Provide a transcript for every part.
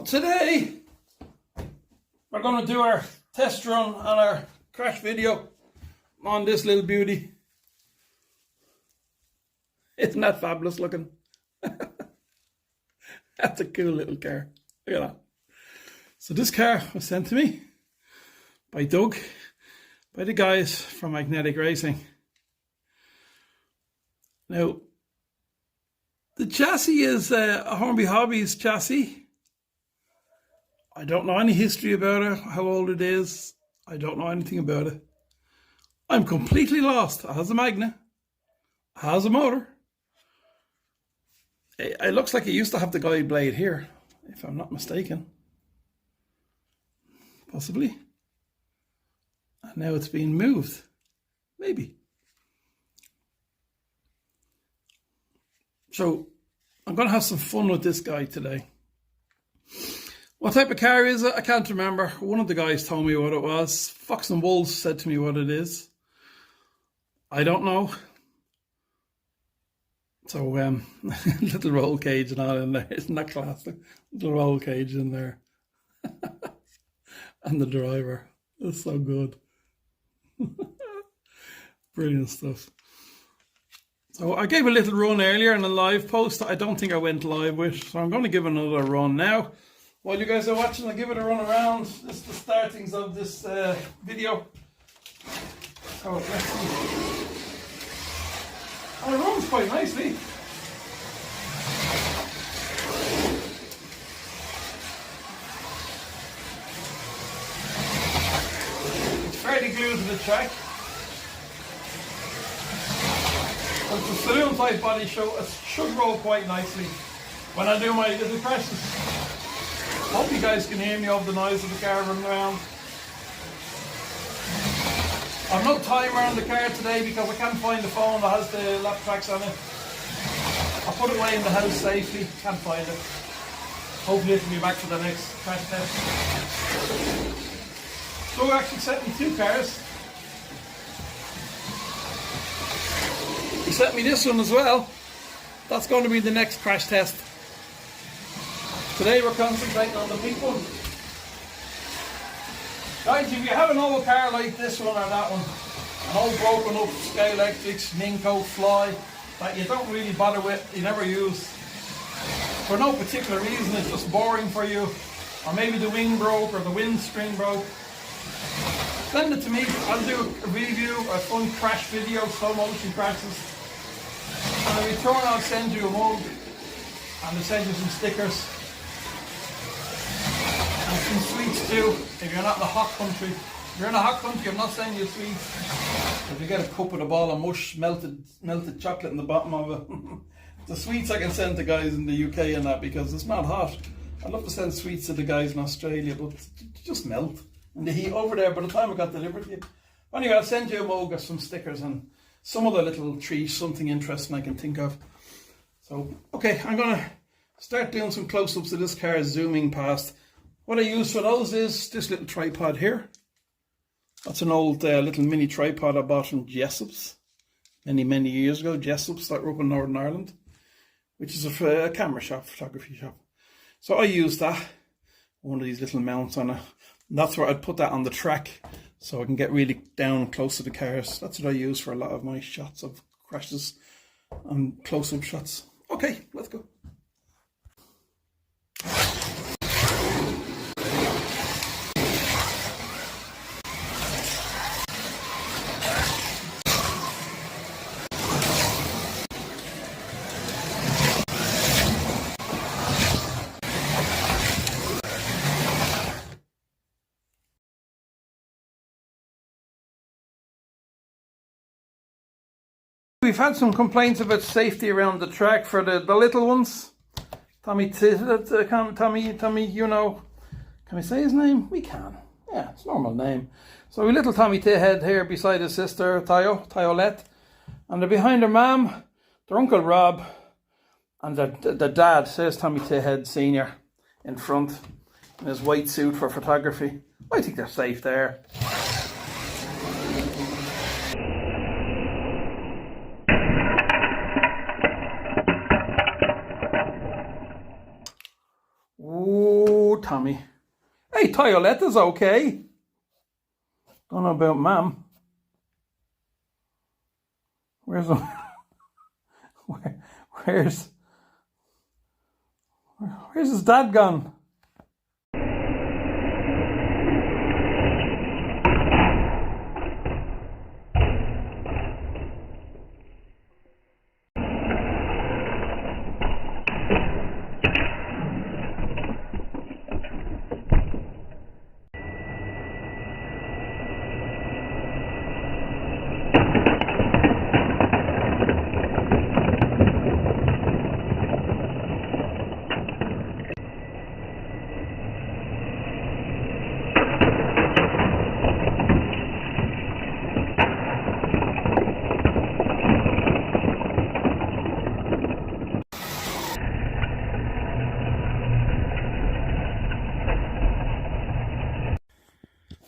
today we're going to do our test run on our crash video on this little beauty. Isn't that fabulous looking? That's a cool little car. Look at that. So this car was sent to me by Doug, by the guys from Magnetic Racing. Now, the chassis is a Hornby Hobbies chassis. I don't know any history about it, how old it is. I don't know anything about it. I'm completely lost. It has a magnet. It has a motor. It looks like it used to have the guide blade here, if I'm not mistaken. Possibly. And now it's being moved. Maybe. So, I'm going to have some fun with this guy today. What type of car is it? I can't remember. One of the guys told me what it was. Fox and Wolves said to me what it is. I don't know. So, little roll cage and all in there. Isn't that classic? Little roll cage in there. And the driver. That's so good. Brilliant stuff. So I gave a little run earlier in a live post that I don't think I went live with. So I'm going to give another run now. While you guys are watching, I'll give it a run around. This is the startings of this video. So let's see. And it runs quite nicely. It's fairly glued to the track. But the saloon type body should roll quite nicely when I do my little crashes. Hope you guys can hear me over the noise of the car running around. I've no timer on the car today because I can't find the phone that has the lap tracks on it. I put it away in the house safely, can't find it. Hopefully it can be back for the next crash test. So we actually sent me two cars. He sent me this one as well. That's going to be the next crash test. Today we're concentrating on the pink one. Guys, if you have an old car like this one or that one, an old broken up scalextric, Minco, Fly, that you don't really bother with, you never use, for no particular reason, it's just boring for you, or maybe the wing broke or the windscreen broke, send it to me. I'll do a review, a fun crash video, slow motion crashes, and in return I'll send you a mug, and I'll send you some stickers. And some sweets too, if you're not in the hot country. If you're in a hot country, I'm not sending you sweets. If you get a cup with a ball of mush, melted chocolate in the bottom of it. The sweets I can send to guys in the UK and that because it's not hot. I'd love to send sweets to the guys in Australia, but just melt. And the heat over there by the time I got delivered to you. Anyway, I'll send you a mug or some stickers and some other little treat, something interesting I can think of. So, okay, I'm going to start doing some close-ups of this car zooming past. What I use for those is this little tripod here. That's an old little mini tripod I bought from Jessop's many years ago. Jessop's that were up in Northern Ireland, which is a camera shop, photography shop. So I use that, one of these little mounts on it. And that's where I'd put that on the track so I can get really down close to the cars. That's what I use for a lot of my shots of crashes and close-up shots. Okay, let's go. We've had some complaints about safety around the track for the little ones. Tommy, you know, can we say his name? We can. Yeah, it's a normal name. So we little Tommy T-head here beside his sister Tyolette, and they're behind their mum, their uncle Rob, and their dad, says Tommy T-head Senior, in front in his white suit for photography. I think they're safe there. Hey, Toyoletta's okay. Don't know about Ma'am. Where's the... Where's his dad gone?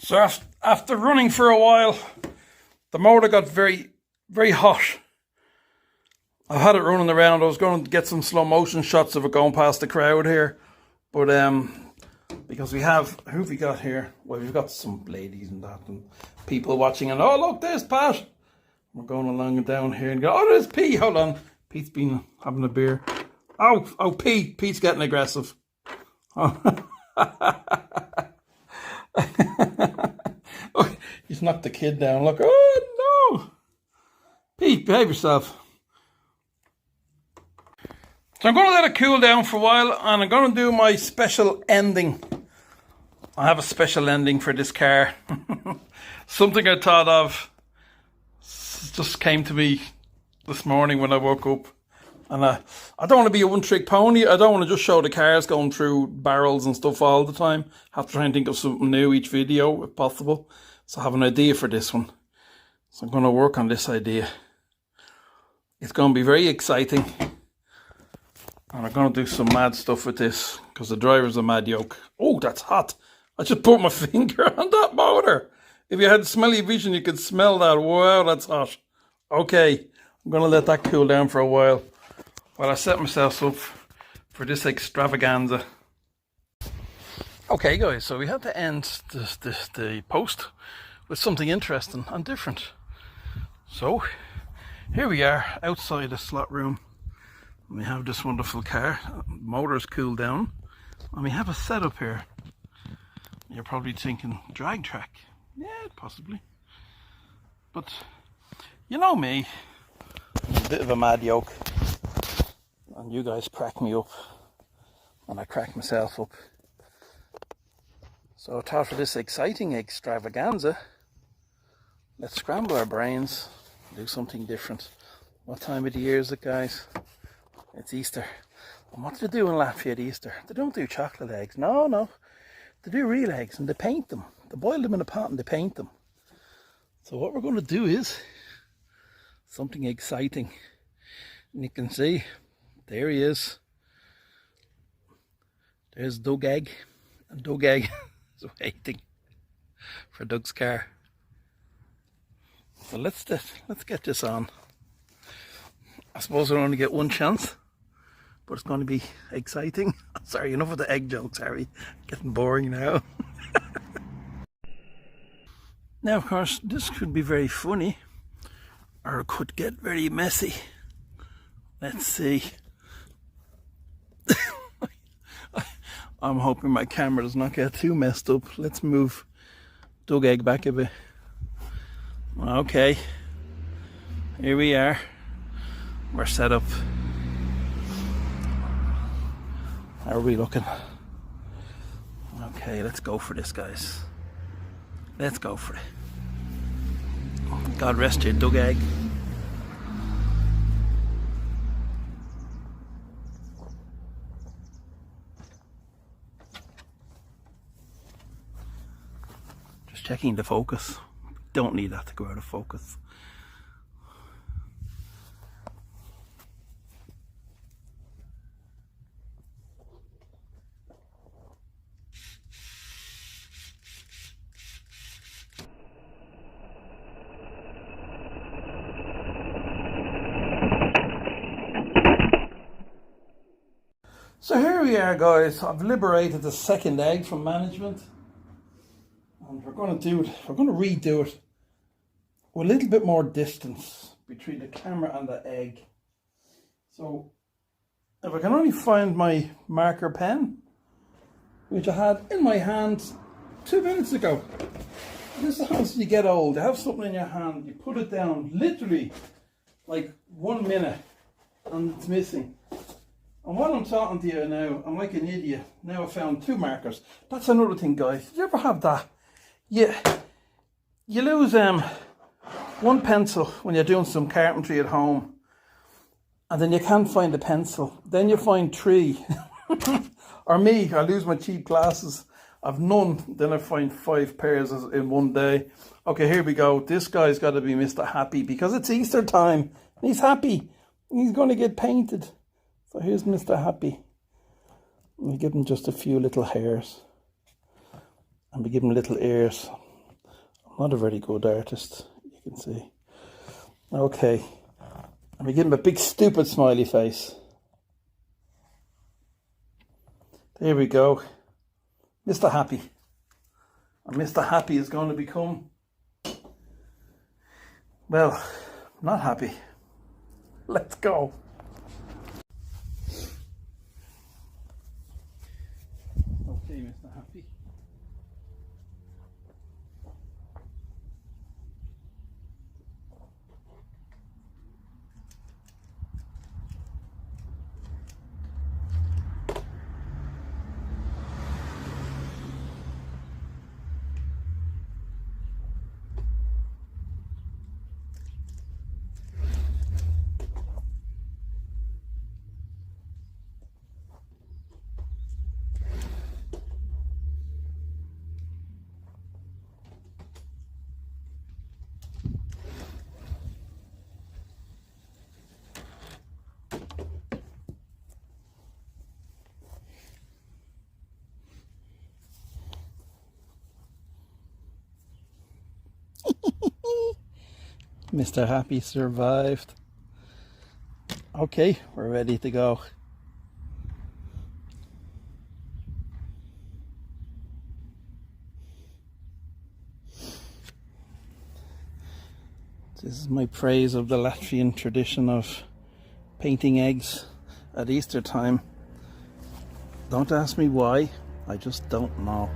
So after running for a while, the motor got very, very hot. I had it running around. I was going to get some slow motion shots of it going past the crowd here. But because we have, who have we got here? Well, we've got some ladies and that and people watching. And oh, look, there's Pat. We're going along and down here and go, oh, there's Pete. Hold on. Pete's been having a beer. Oh, Pete's getting aggressive. Oh. Oh, he's knocked the kid down. Look, oh no, Pete, behave yourself. So I'm going to let it cool down for a while, and I'm going to do my special ending. I have a special ending for this car. Something I thought of just came to me this morning when I woke up. And I don't want to be a one-trick pony. I don't want to just show the cars going through barrels and stuff all the time. I have to try and think of something new each video, if possible. So I have an idea for this one. So I'm going to work on this idea. It's going to be very exciting. And I'm going to do some mad stuff with this, because the driver's a mad yoke. Oh, that's hot. I just put my finger on that motor. If you had smelly vision, you could smell that. Wow, that's hot. Okay, I'm going to let that cool down for a while. Well, I set myself up for this extravaganza. Okay, guys, so we had to end the post with something interesting and different. So, here we are outside the slot room. We have this wonderful car. Motor's cooled down. And we have a setup here. You're probably thinking, drag track. Yeah, possibly. But, you know me, I'm a bit of a mad yoke. And you guys crack me up, and I crack myself up. So I thought for this exciting extravaganza, let's scramble our brains, do something different. What time of the year is it, guys? It's Easter. And what do they do in Latvia at Easter? They don't do chocolate eggs. No. They do real eggs, and they paint them. They boil them in a pot and they paint them. So what we're going to do is something exciting. And you can see, there he is. There's Doug Egg. And Doug Egg is waiting for Doug's car. So let's get this on. I suppose we'll only get one chance, but it's going to be exciting. Sorry, enough of the egg jokes, Harry. Getting boring now. Now, of course, this could be very funny, or it could get very messy. Let's see. I'm hoping my camera does not get too messed up. Let's move Doug Egg back a bit. Okay, here we are. We're set up. How are we looking? Okay, let's go for this, guys. Let's go for it. God rest you, Doug Egg. Just checking the focus. Don't need that to go out of focus. So here we are, guys. I've liberated the second egg from management. And we're going to do it, we're going to redo it with a little bit more distance between the camera and the egg. So if I can only find my marker pen, which I had in my hand 2 minutes ago. This is how you get old. You have something in your hand, you put it down literally like 1 minute and it's missing. And while I'm talking to you now, I'm like an idiot. Now I found 2 markers. That's another thing, guys. Did you ever have that? You lose 1 pencil when you're doing some carpentry at home, and then you can't find a pencil. Then you find 3. Or me, I lose my cheap glasses. I've none, then I find 5 pairs in one day. Okay, here we go. This guy's got to be Mr. Happy because it's Easter time. He's happy. He's going to get painted. So here's Mr. Happy. We give him just a few little hairs. And we give him little ears. I'm not a very good artist, you can see. Okay. And we give him a big stupid smiley face. There we go. Mr. Happy. And Mr. Happy is going to become, well, not happy. Let's go. Okay, Mr. Happy. Mr. Happy survived. Okay, we're ready to go. This is my praise of the Latvian tradition of painting eggs at Easter time. Don't ask me why, I just don't know.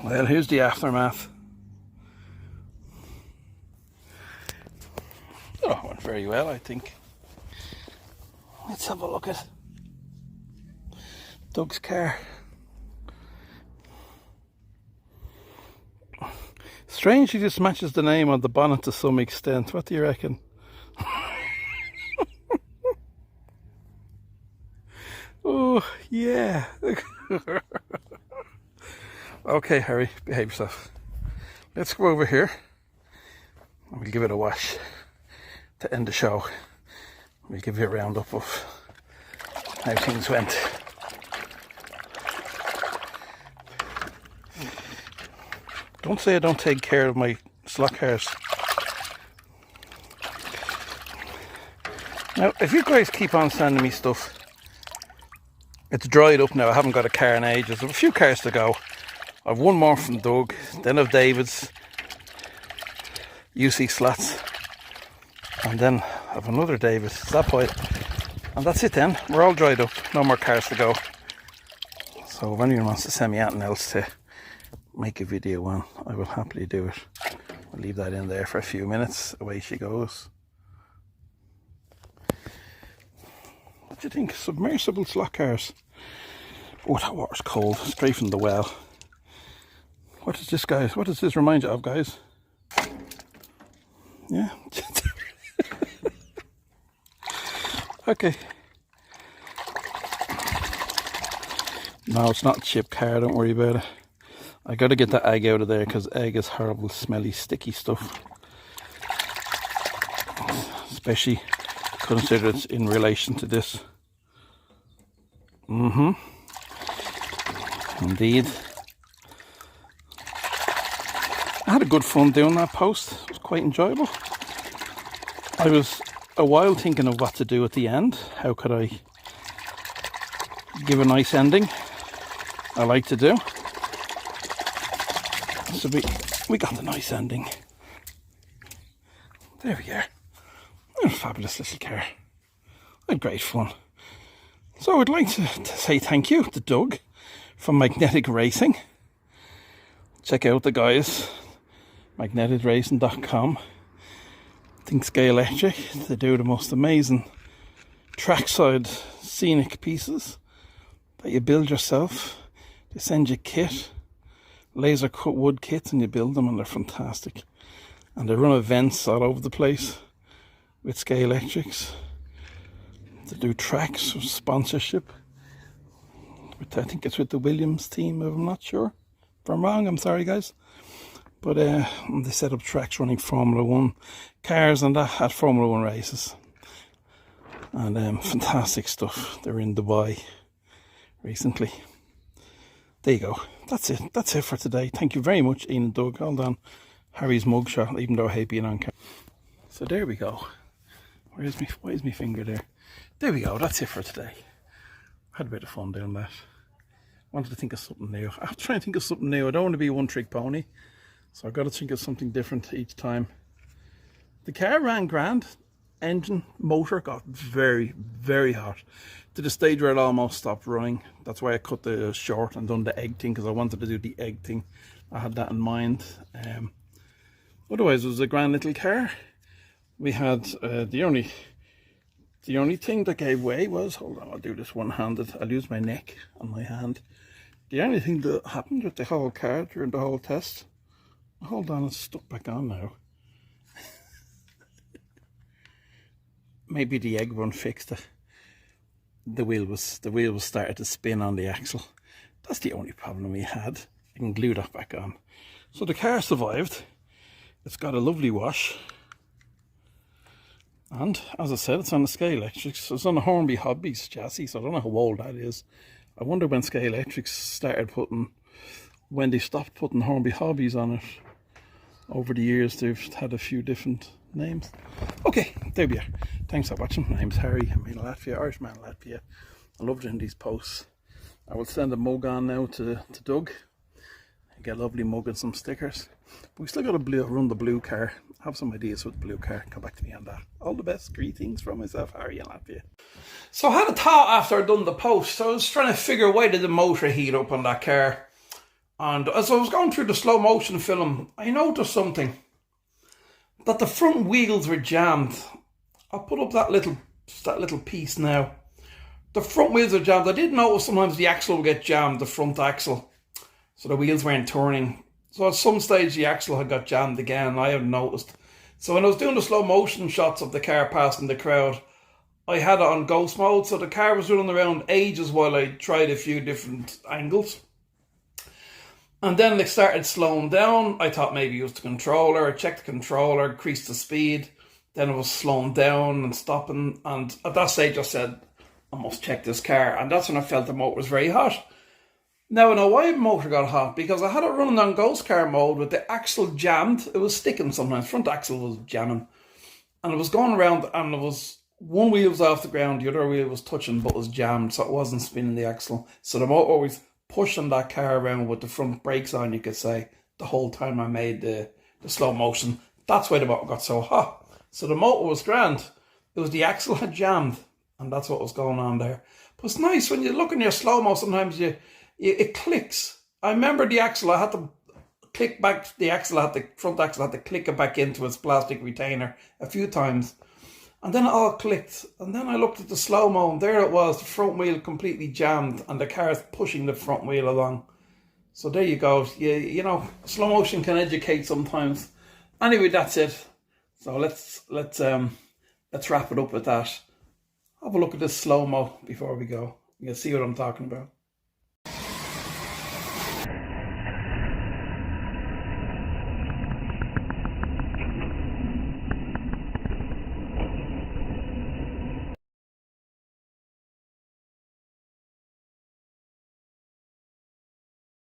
Well, here's the aftermath. Oh, went very well, I think. Let's have a look at Doug's car. Strangely, this matches the name on the bonnet to some extent. What do you reckon? Oh, yeah. Okay, Harry, behave yourself. Let's go over here and we'll give it a wash to end the show. We'll give you a roundup of how things went. Don't say I don't take care of my slotcars. Now, if you guys keep on sending me stuff, it's dried up now. I haven't got a car in ages. I have a few cars to go. I've one more from Doug, then I've David's UC slots, and then I've another David's. That point, and that's it then. We're all dried up, no more cars to go. So if anyone wants to send me anything else to make a video on, I will happily do it. I'll leave that in there for a few minutes. Away she goes. What do you think? Submersible slot cars. Oh, that water's cold, straight from the well. What does this, guys? What does this remind you of, guys? Yeah. Okay. No, it's not chip car, don't worry about it. I gotta get that egg out of there because egg is horrible, smelly, sticky stuff. Especially consider it's in relation to this. Indeed. I had a good fun doing that post. It was quite enjoyable. I was a while thinking of what to do at the end. How could I give a nice ending? I like to do. So we got the nice ending. There we are. A fabulous little car. A great fun. So I'd like to say thank you to Doug from Magnetic Racing. Check out the guys, magneticracing.com. I think Scalextric, they do the most amazing trackside scenic pieces that you build yourself. They send you kit, laser cut wood kits, and you build them, and they're fantastic. And they run events all over the place with Scalextrics. They do tracks or sponsorship. I think it's with the Williams team, I'm not sure. If I'm wrong, I'm sorry, guys. But they set up tracks running Formula 1 cars and that at Formula 1 races. And fantastic stuff. They're in Dubai recently. There you go. That's it. That's it for today. Thank you very much, Ian and Doug. Hold on. Harry's mugshot, even though I hate being on camera. So there we go. Why is my finger there? There we go. That's it for today. Had a bit of fun doing that. Wanted to think of something new. I'm trying to think of something new. I don't want to be a one-trick pony, so I've got to think of something different each time. The car ran grand. Engine, motor got very, very hot to the stage where it almost stopped running. That's why I cut the short and done the egg thing, because I wanted to do the egg thing. I had that in mind. Otherwise, it was a grand little car. We had the only thing that gave way was, hold on, I'll do this one-handed. I'll use my neck on my hand. The only thing that happened with the whole car during the whole test, hold on, it's stuck back on now. Maybe the egg run fixed it. The wheel was started to spin on the axle. That's the only problem we had. I can glue that back on. So the car survived. It's got a lovely wash. And as I said, it's on the Scalextric. It's on the Hornby Hobbies chassis, so I don't know how old that is. I wonder when Scalextric when they stopped putting Hornby Hobbies on it. Over the years, they've had a few different names. Okay, there we are. Thanks for watching. My name's Harry. I'm in Latvia, Irishman in Latvia. I love doing these posts. I will send a mug on now to Doug. Get a lovely mug and some stickers. But we still got to run the blue car. Have some ideas with the blue car. Come back to me on that. All the best. Greetings from myself, Harry in Latvia. So I had a thought after I'd done the post. So I was trying to figure why did the motor heat up on that car. And as I was going through the slow motion film, I noticed something. That the front wheels were jammed. I'll put up that little piece now. The front wheels are jammed. I did notice sometimes the axle would get jammed, the front axle. So the wheels weren't turning. So at some stage the axle had got jammed again. I hadn't noticed. So when I was doing the slow motion shots of the car passing the crowd, I had it on ghost mode. So the car was running around ages while I tried a few different angles. And then it started slowing down. I thought maybe it was the controller. I checked the controller, increased the speed. Then it was slowing down and stopping. And at that stage I said, I must check this car. And that's when I felt the motor was very hot. Now I know why the motor got hot. Because I had it running on ghost car mode with the axle jammed. It was sticking sometimes. Front axle was jamming. And it was going around and it was, one wheel was off the ground. The other wheel was touching but was jammed. So it wasn't spinning the axle. So the motor was pushing that car around with the front brakes on, you could say, the whole time I made the slow motion. That's why the motor got so hot. So the motor was grand. It was the axle had jammed, and that's what was going on there. But it's nice when you look in your slow-mo, sometimes it clicks. I remember the axle, I had to click back the axle, the front axle had to click it back into its plastic retainer a few times. And then it all clicked. And then I looked at the slow-mo, and there it was, the front wheel completely jammed, and the car's pushing the front wheel along. So there you go. You know, slow motion can educate sometimes. Anyway, that's it. So let's wrap it up with that. Have a look at this slow-mo before we go. You can see what I'm talking about.